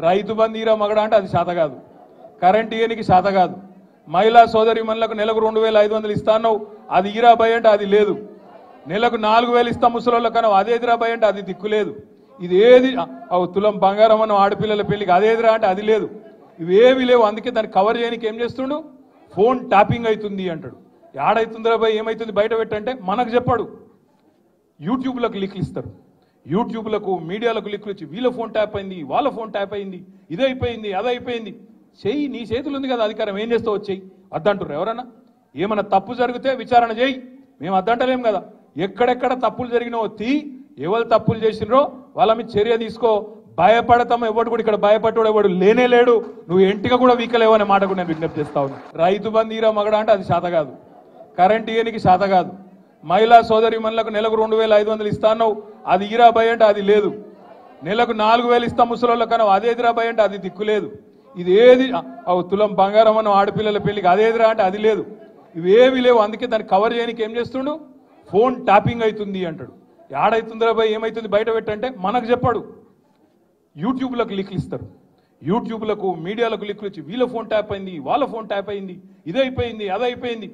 రైతు బంధీరా మగడ అంటే అది శాత కాదు, కరెంట్ ఇయనికి శాత కాదు, మహిళా సోదరి మనులకు నెలకు 2500 ఇస్తాను అది ఈరా భయ అంటే అది లేదు, నెలకు 4000 ఇస్తాం ముసలోళ్ళ కన్నా అదేదిరా భయ అంటే అది దిక్కులేదు, ఇది ఏది తులం బంగారం అన్న ఆడపిల్లల పెళ్లికి అదేదిరా అంటే అది లేదు, ఇవేవి లేవు. అందుకే దాన్ని కవర్ చేయడానికి ఏం చేస్తుండు, ఫోన్ ట్యాపింగ్ అవుతుంది అంటాడు. ఏడైతుందిరా భయ ఏమైతుంది బయట పెట్టంటే మనకు చెప్పాడు. యూట్యూబ్లకు లింకులు ఇస్తారు, యూట్యూబ్లకు మీడియాలకు లింకులు ఇచ్చి వీళ్ళ ఫోన్ ట్యాప్ అయింది, వాళ్ళ ఫోన్ ట్యాప్ అయింది, ఇదైపోయింది అదైపోయింది. చెయ్యి, నీ చేతులు ఉంది కదా అధికారం, ఏం చేస్తావు వచ్చేయి అద్దంటారు ఎవరన్నా. ఏమన్నా తప్పు జరిగితే విచారణ చేయి, మేము అద్దంటలేం కదా. ఎక్కడెక్కడ తప్పులు జరిగినో ఎవరు తప్పులు చేసినరో వాళ్ళ మీద చర్య తీసుకో. భయపడతాం, ఎవడు కూడా ఇక్కడ భయపడ్డాడు ఎవడు లేనే లేడు. నువ్వు ఎంటిగా కూడా వీకలేవు అనే మాట కూడా నేను విజ్ఞప్తి చేస్తా ఉన్నా. రైతు బంధీరా మగడ అంటే అది శాత కాదు, కరెంట్ ఇయనికి శాత కాదు, మహిళా సోదరి మనులకు నెలకు 2500 ఇస్తాను అది ఈరా భయ అంటే అది లేదు, నెలకు 4000 ఇస్తాం ముసలోళ్ళ కన్నా అదేదిరా భయ అంటే అది దిక్కులేదు, ఇది ఏది తులం బంగారం అన్న ఆడపిల్లల పెళ్లికి అదేదిరా అంటే అది లేదు, ఇవేవి లేవు. అందుకే దాన్ని కవర్ చేయడానికి ఏం చేస్తుండు, ఫోన్ ట్యాపింగ్ అవుతుంది అంటాడు. ఏడైతుందిరా భయ ఏమైతుంది బయట పెట్టంటే మనకు చెప్పాడు. యూట్యూబ్లకు లింకులు ఇస్తారు, యూట్యూబ్లకు మీడియాలకు లింకులు ఇచ్చి వీళ్ళ ఫోన్ ట్యాప్ అయింది, వాళ్ళ ఫోన్ ట్యాప్ అయింది, ఇదైపోయింది అదైపోయింది.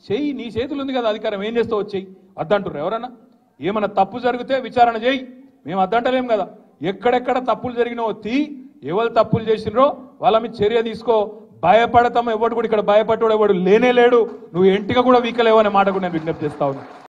చెయ్యి, నీ చేతులు ఉంది కదా అధికారం, ఏం చేస్తావు వచ్చేయి అద్దంటారు ఎవరన్నా. ఏమన్నా తప్పు జరిగితే విచారణ చేయి, మేము అద్దంటలేం కదా. ఎక్కడెక్కడ తప్పులు జరిగినో ఎవరు తప్పులు చేసినరో వాళ్ళ మీద చర్య తీసుకో. భయపడతాం, ఎవడు కూడా ఇక్కడ భయపడ్డాడు ఎవడు లేనే లేడు. నువ్వు ఎంటిగా కూడా వీకలేవు అనే మాట కూడా నేను విజ్ఞప్తి చేస్తా ఉన్నా.